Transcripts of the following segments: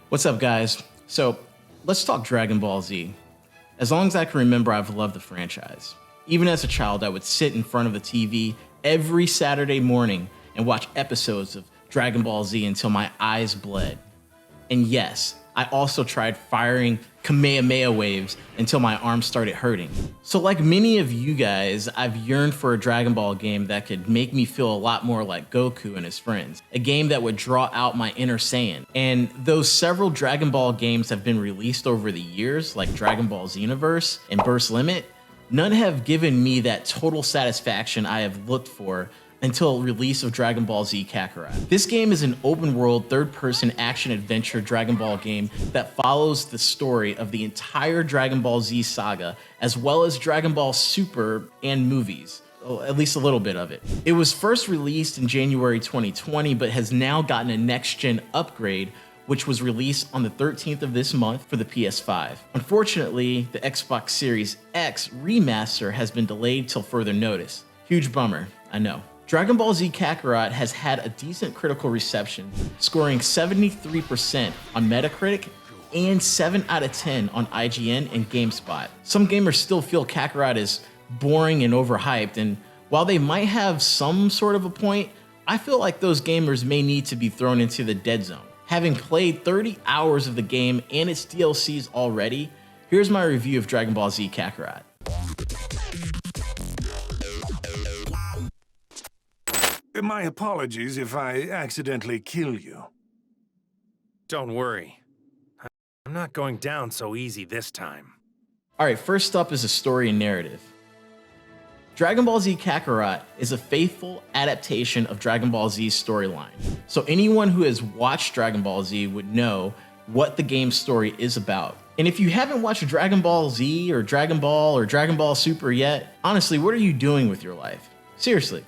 What's up, guys? So let's talk Dragon Ball Z. As long as I can remember, I've loved the franchise. Even as a child, I would sit in front of the TV every Saturday morning and watch episodes of Dragon Ball Z until my eyes bled. And yes, I also tried firing kamehameha waves until my arms started hurting. So like many of you guys, I've yearned for a Dragon Ball game that could make me feel a lot more like Goku and his friends. A game that would draw out my inner Saiyan. And though several Dragon Ball games have been released over the years, like Dragon Ball Xenoverse and Burst Limit, none have given me that total satisfaction I have looked for until release of Dragon Ball Z Kakarot. This game is an open-world, third-person action-adventure Dragon Ball game that follows the story of the entire Dragon Ball Z saga, as well as Dragon Ball Super and movies. At least a little bit of it. It was first released in January 2020, but has now gotten a next-gen upgrade, which was released on the 13th of this month for the PS5. Unfortunately, the Xbox Series X remaster has been delayed till further notice. Huge bummer, I know. Dragon Ball Z Kakarot has had a decent critical reception, scoring 73% on Metacritic and 7 out of 10 on IGN and GameSpot. Some gamers still feel Kakarot is boring and overhyped, and while they might have some sort of a point, I feel like those gamers may need to be thrown into the dead zone. Having played 30 hours of the game and its DLCs already, here's my review of Dragon Ball Z Kakarot. My apologies if I accidentally kill you. Don't worry. I'm not going down so easy this time. Alright, first up is the story and narrative. Dragon Ball Z Kakarot is a faithful adaptation of Dragon Ball Z's storyline. So anyone who has watched Dragon Ball Z would know what the game's story is about. And if you haven't watched Dragon Ball Z or Dragon Ball Super yet, honestly, what are you doing with your life? Seriously,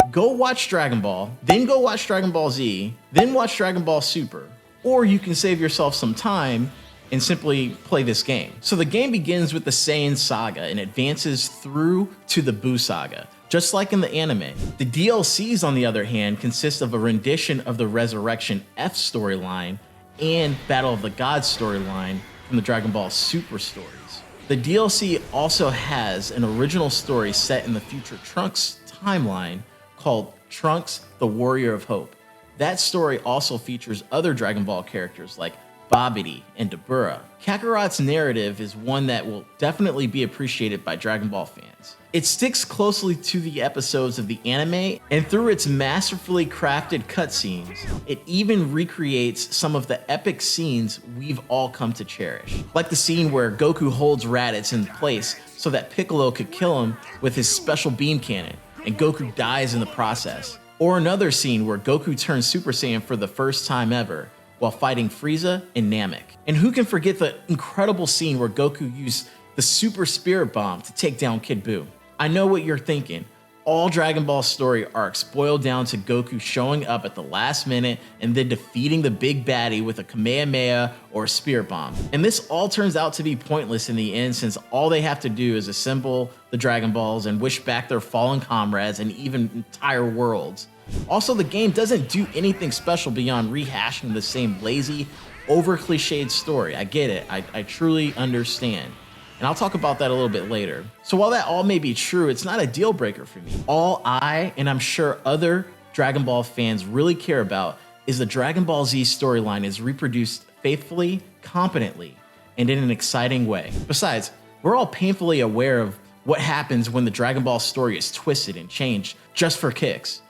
go watch Dragon Ball, then go watch Dragon Ball Z, then watch Dragon Ball Super. Or you can save yourself some time and simply play this game. So the game begins with the Saiyan saga and advances through to the Buu saga, just like in the anime. The DLCs, on the other hand, consist of a rendition of the Resurrection F storyline and Battle of the Gods storyline from the Dragon Ball Super stories. The DLC also has an original story set in the future Trunks timeline called Trunks, the Warrior of Hope. That story also features other Dragon Ball characters like Babidi and Dabura. Kakarot's narrative is one that will definitely be appreciated by Dragon Ball fans. It sticks closely to the episodes of the anime, and through its masterfully crafted cutscenes, it even recreates some of the epic scenes we've all come to cherish. Like the scene where Goku holds Raditz in place so that Piccolo could kill him with his special beam cannon, and Goku dies in the process. Or another scene where Goku turns Super Saiyan for the first time ever while fighting Frieza and Namek. And who can forget the incredible scene where Goku used the Super Spirit Bomb to take down Kid Buu? I know what you're thinking. All Dragon Ball story arcs boil down to Goku showing up at the last minute and then defeating the big baddie with a Kamehameha or a Spirit Bomb. And this all turns out to be pointless in the end, since all they have to do is assemble the Dragon Balls and wish back their fallen comrades and even entire worlds. Also, the game doesn't do anything special beyond rehashing the same lazy, over-cliched story. I get it, I truly understand. And I'll talk about that a little bit later. So while that all may be true, it's not a deal breaker for me. All I, and I'm sure other Dragon Ball fans, really care about is the Dragon Ball Z storyline is reproduced faithfully, competently, and in an exciting way. Besides, we're all painfully aware of what happens when the Dragon Ball story is twisted and changed just for kicks.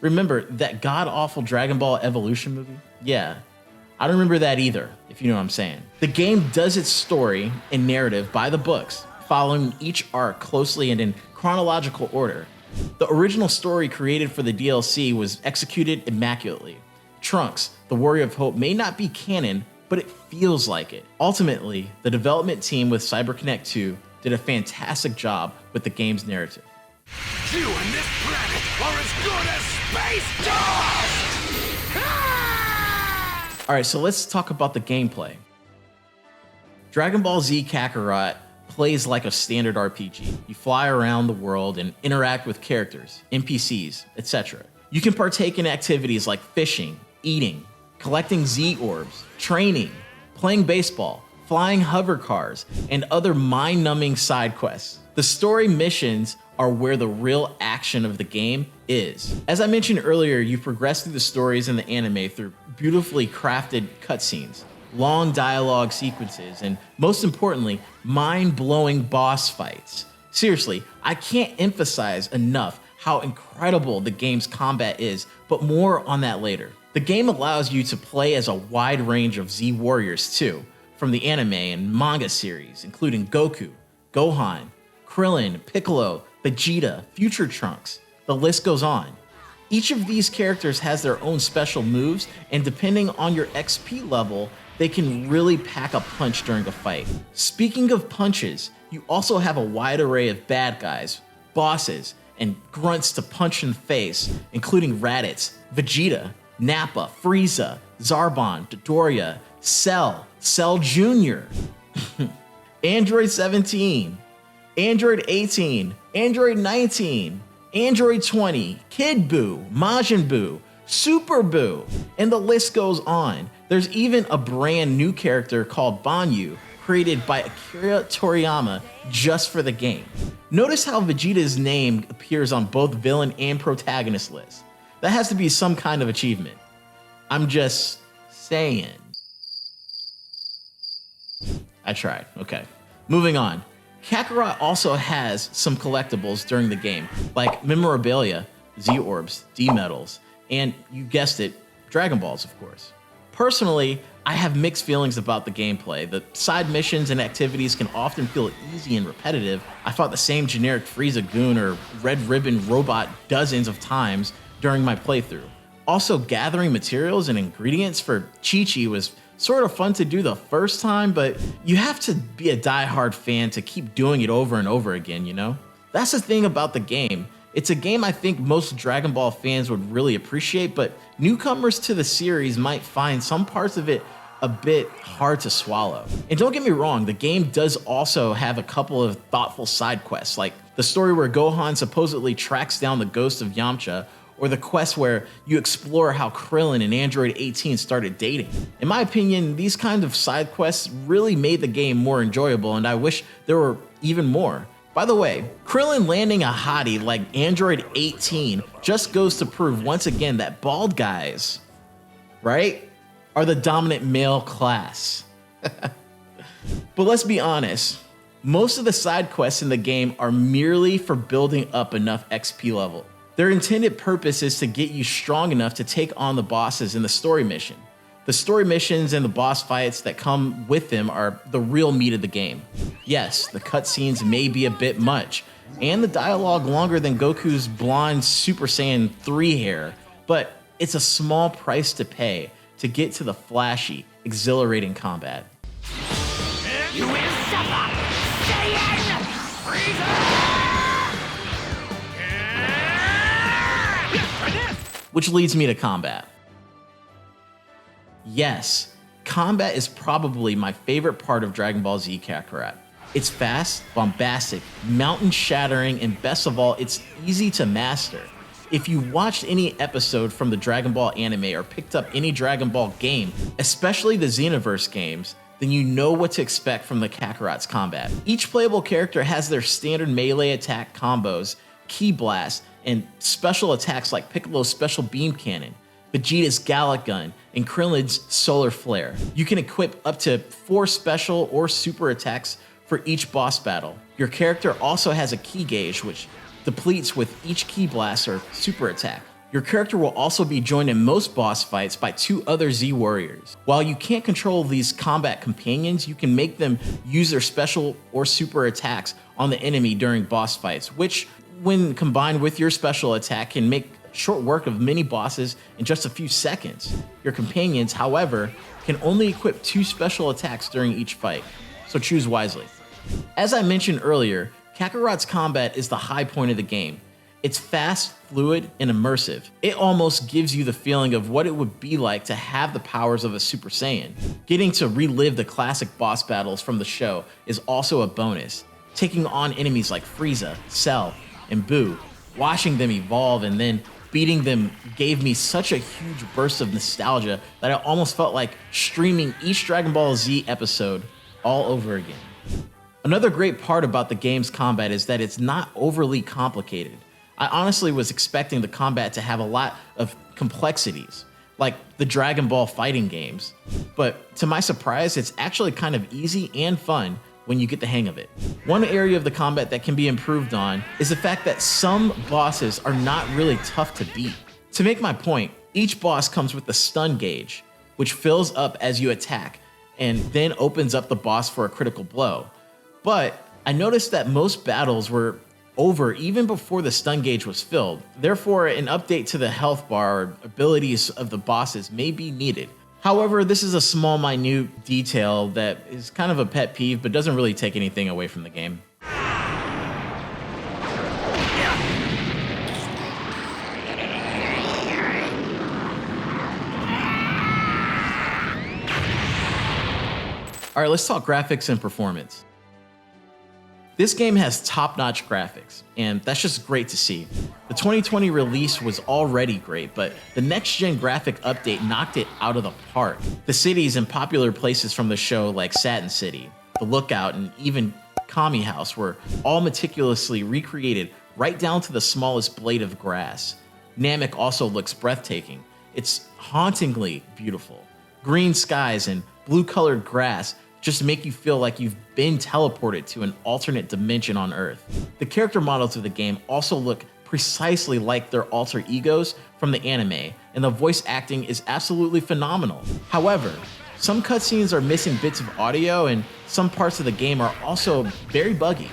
Remember that god-awful Dragon Ball Evolution movie? Yeah, I don't remember that either, if you know what I'm saying. The game does its story and narrative by the books, following each arc closely and in chronological order. The original story created for the DLC was executed immaculately. Trunks, the Warrior of Hope, may not be canon, but it feels like it. Ultimately, the development team with CyberConnect 2 did a fantastic job with the game's narrative. You and this planet are as good as space dust! Alright, so let's talk about the gameplay. Dragon Ball Z Kakarot plays like a standard RPG. You fly around the world and interact with characters, NPCs, etc. You can partake in activities like fishing, eating, collecting Z orbs, training, playing baseball, flying hover cars, and other mind-numbing side quests. The story missions are where the real action of the game is. As I mentioned earlier, you progress through the stories in the anime through beautifully crafted cutscenes, long dialogue sequences, and most importantly, mind-blowing boss fights. Seriously, I can't emphasize enough how incredible the game's combat is, but more on that later. The game allows you to play as a wide range of Z warriors too, from the anime and manga series, including Goku, Gohan, Krillin, Piccolo, Vegeta, Future Trunks. The list goes on. Each of these characters has their own special moves, and depending on your XP level, they can really pack a punch during a fight. Speaking of punches, you also have a wide array of bad guys, bosses, and grunts to punch in the face, including Raditz, Vegeta, Nappa, Frieza, Zarbon, Dodoria, Cell, Cell Jr., Android 17, Android 18, Android 19, Android 20, Kid Buu, Majin Buu, Super Buu, and the list goes on. There's even a brand new character called Banyu, created by Akira Toriyama just for the game. Notice how Vegeta's name appears on both villain and protagonist lists. That has to be some kind of achievement. I'm just saying. I tried, okay. Moving on. Kakarot also has some collectibles during the game, like memorabilia, Z-orbs, D-medals, and you guessed it, Dragon Balls, of course. Personally, I have mixed feelings about the gameplay. The side missions and activities can often feel easy and repetitive. I fought the same generic Frieza goon or Red Ribbon robot dozens of times during my playthrough. Also, gathering materials and ingredients for Chi-Chi was sort of fun to do the first time, but you have to be a die-hard fan to keep doing it over and over again, you know? That's the thing about the game. It's a game I think most Dragon Ball fans would really appreciate, but newcomers to the series might find some parts of it a bit hard to swallow. And don't get me wrong, the game does also have a couple of thoughtful side quests, like the story where Gohan supposedly tracks down the ghost of Yamcha, or the quest where you explore how Krillin and Android 18 started dating. In my opinion, these kind of side quests really made the game more enjoyable, and I wish there were even more. By the way, Krillin landing a hottie like Android 18 just goes to prove once again that bald guys, right, are the dominant male class. But let's be honest, most of the side quests in the game are merely for building up enough XP level. Their intended purpose is to get you strong enough to take on the bosses in the story mission. The story missions and the boss fights that come with them are the real meat of the game. Yes, the cutscenes may be a bit much, and the dialogue longer than Goku's blonde Super Saiyan 3 hair, but it's a small price to pay to get to the flashy, exhilarating combat. You will suffer! Saiyan! Frieza! Which leads me to combat. Yes, combat is probably my favorite part of Dragon Ball Z Kakarot. It's fast, bombastic, mountain-shattering, and best of all, it's easy to master. If you watched any episode from the Dragon Ball anime or picked up any Dragon Ball game, especially the Xenoverse games, then you know what to expect from the Kakarot's combat. Each playable character has their standard melee attack combos, ki blast, and special attacks like Piccolo's special beam cannon, Vegeta's Gallic gun, and Krillin's solar flare. You can equip up to 4 special or super attacks for each boss battle. Your character also has a ki gauge, which depletes with each ki blast or super attack. Your character will also be joined in most boss fights by 2 other Z warriors. While you can't control these combat companions, you can make them use their special or super attacks on the enemy during boss fights, which, when combined with your special attack, can make short work of many bosses in just a few seconds. Your companions, however, can only equip 2 special attacks during each fight, so choose wisely. As I mentioned earlier, Kakarot's combat is the high point of the game. It's fast, fluid, and immersive. It almost gives you the feeling of what it would be like to have the powers of a Super Saiyan. Getting to relive the classic boss battles from the show is also a bonus. Taking on enemies like Frieza, Cell, and Buu, watching them evolve and then Beating them gave me such a huge burst of nostalgia that I almost felt like streaming each Dragon Ball Z episode all over again. Another great part about the game's combat is that it's not overly complicated. I honestly was expecting the combat to have a lot of complexities, like the Dragon Ball fighting games, but to my surprise, it's actually kind of easy and fun when you get the hang of it. One area of the combat that can be improved on is the fact that some bosses are not really tough to beat. To make my point, each boss comes with a stun gauge, which fills up as you attack and then opens up the boss for a critical blow. But I noticed that most battles were over even before the stun gauge was filled. Therefore, an update to the health bar or abilities of the bosses may be needed. However, this is a small, minute detail that is kind of a pet peeve, but doesn't really take anything away from the game. All right, let's talk graphics and performance. This game has top-notch graphics, and that's just great to see. The 2020 release was already great, but the next-gen graphic update knocked it out of the park. The cities and popular places from the show like Satin City, The Lookout, and even Kami House were all meticulously recreated right down to the smallest blade of grass. Namek also looks breathtaking. It's hauntingly beautiful. Green skies and blue-colored grass just make you feel like you've been teleported to an alternate dimension on Earth. The character models of the game also look precisely like their alter egos from the anime, and the voice acting is absolutely phenomenal. However, some cutscenes are missing bits of audio, and some parts of the game are also very buggy.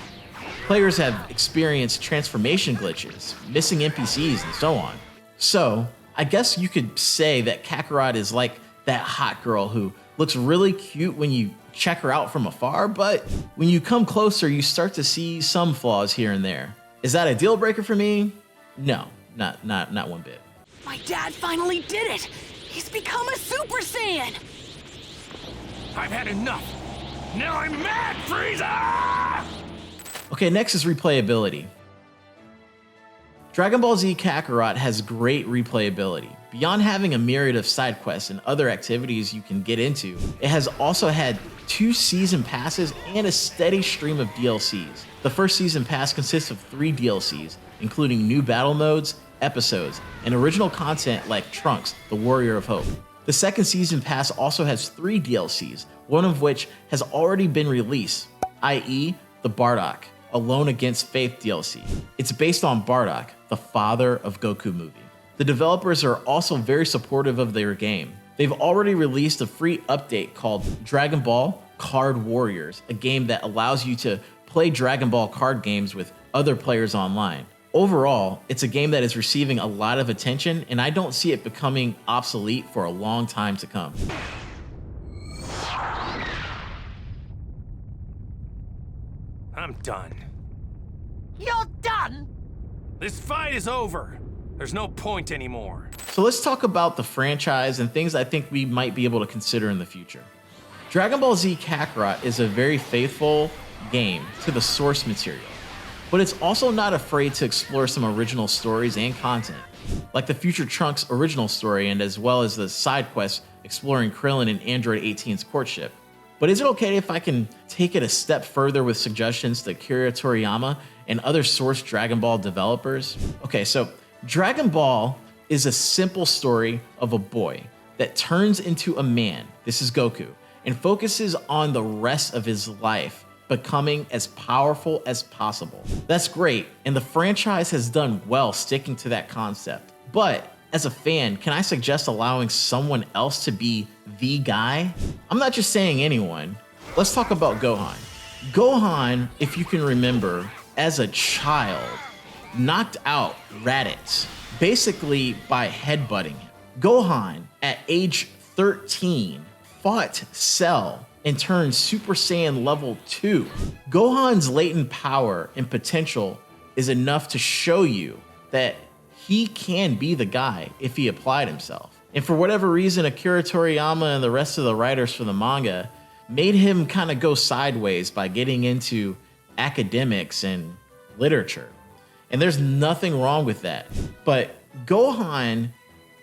Players have experienced transformation glitches, missing NPCs, and so on. So, I guess you could say that Kakarot is like that hot girl who looks really cute when you check her out from afar, but when you come closer, you start to see some flaws here and there. Is that a deal breaker for me? No, not one bit. My dad finally did it! He's become a Super Saiyan! I've had enough. Now I'm mad, Frieza! Okay, next is replayability. Dragon Ball Z Kakarot has great replayability. Beyond having a myriad of side quests and other activities you can get into, it has also had 2 season passes and a steady stream of DLCs. The first season pass consists of 3 DLCs, including new battle modes, episodes, and original content like Trunks, the Warrior of Hope. The second season pass also has 3 DLCs, one of which has already been released, i.e. the Bardock, Alone Against Faith DLC. It's based on Bardock, the father of Goku movie. The developers are also very supportive of their game. They've already released a free update called Dragon Ball Card Warriors, a game that allows you to play Dragon Ball card games with other players online. Overall, it's a game that is receiving a lot of attention, and I don't see it becoming obsolete for a long time to come. I'm done. You're done? This fight is over. There's no point anymore. So let's talk about the franchise and things I think we might be able to consider in the future. Dragon Ball Z Kakarot is a very faithful game to the source material, but it's also not afraid to explore some original stories and content, like the future Trunks original story and as well as the side quests exploring Krillin and Android 18's courtship. But is it okay if I can take it a step further with suggestions to Akira Toriyama and other source Dragon Ball developers? Okay, so Dragon Ball is a simple story of a boy that turns into a man, this is Goku, and focuses on the rest of his life becoming as powerful as possible. That's great, and the franchise has done well sticking to that concept. But as a fan, can I suggest allowing someone else to be the guy? I'm not just saying anyone. Let's talk about Gohan. Gohan, if you can remember, as a child, knocked out Raditz, basically by headbutting him. Gohan, at age 13, fought Cell and turned Super Saiyan level 2. Gohan's latent power and potential is enough to show you that he can be the guy if he applied himself. And for whatever reason, Akira Toriyama and the rest of the writers for the manga made him kind of go sideways by getting into academics and literature. And there's nothing wrong with that. But Gohan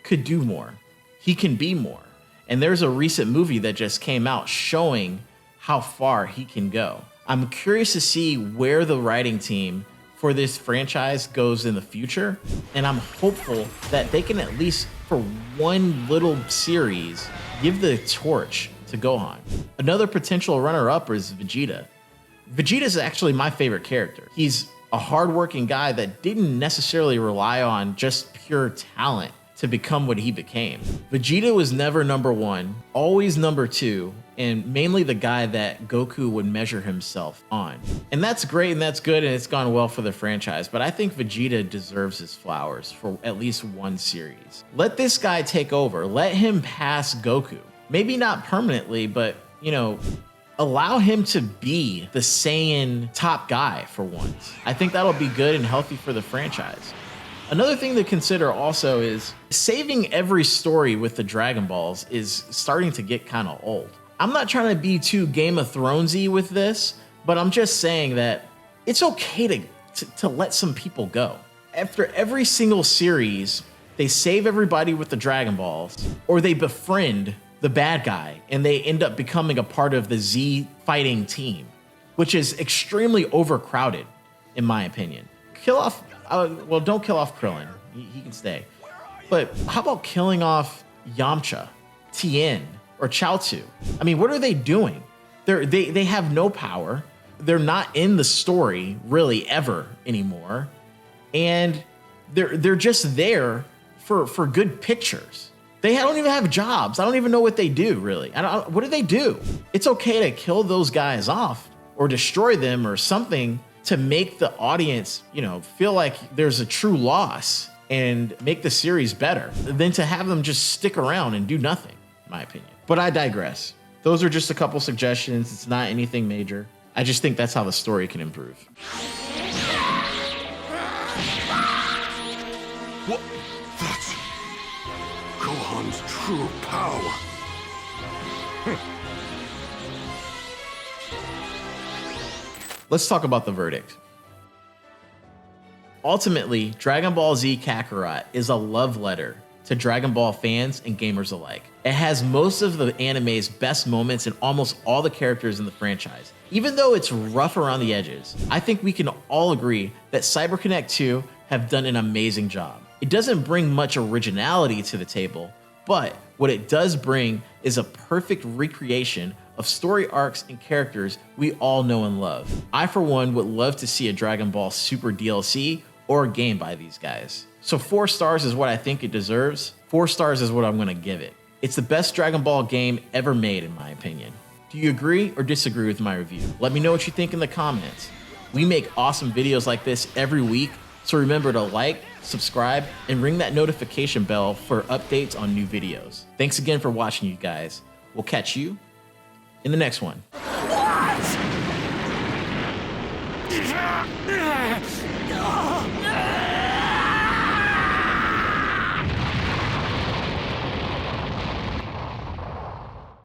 could do more. He can be more. And there's a recent movie that just came out showing how far he can go. I'm curious to see where the writing team for this franchise goes in the future. And I'm hopeful that they can at least for one little series, give the torch to Gohan. Another potential runner-up is Vegeta. Vegeta is actually my favorite character. He's a hardworking guy that didn't necessarily rely on just pure talent to become what he became. Vegeta was never number one, always number two, and mainly the guy that Goku would measure himself on. And that's great and that's good and it's gone well for the franchise, but I think Vegeta deserves his flowers for at least one series. Let this guy take over. Let him pass Goku. Maybe not permanently, but you know, allow him to be the Saiyan top guy for once. I think that'll be good and healthy for the franchise. Another thing to consider also is saving every story with the Dragon Balls is starting to get kind of old. I'm not trying to be too Game of Thronesy with this, but I'm just saying that it's okay to let some people go. After every single series, they save everybody with the Dragon Balls, or they befriend the bad guy and they end up becoming a part of the Z fighting team, which is extremely overcrowded, in my opinion. Kill off, well, don't kill off Krillin. He can stay. But how about killing off Yamcha, Tien, or Chaozu? I mean, what are they doing? They have no power. They're not in the story really ever anymore. And they're just there for good pictures. They don't even have jobs. I don't even know what they do, really. What do they do? It's okay to kill those guys off or destroy them or something to make the audience, you know, feel like there's a true loss and make the series better than to have them just stick around and do nothing, in my opinion. But I digress. Those are just a couple suggestions. It's not anything major. I just think that's how the story can improve. What? That's Gohan's true power. Let's talk about the verdict. Ultimately, Dragon Ball Z Kakarot is a love letter to Dragon Ball fans and gamers alike. It has most of the anime's best moments and almost all the characters in the franchise. Even though it's rough around the edges, I think we can all agree that CyberConnect 2 have done an amazing job. It doesn't bring much originality to the table, but what it does bring is a perfect recreation of story arcs and characters we all know and love. I, for one, would love to see a Dragon Ball Super DLC or a game by these guys. So 4 stars is what I think it deserves. 4 stars is what I'm gonna give it. It's the best Dragon Ball game ever made, in my opinion. Do you agree or disagree with my review? Let me know what you think in the comments. We make awesome videos like this every week, so remember to like, subscribe, and ring that notification bell for updates on new videos. Thanks again for watching, you guys. We'll catch you in the next one. What?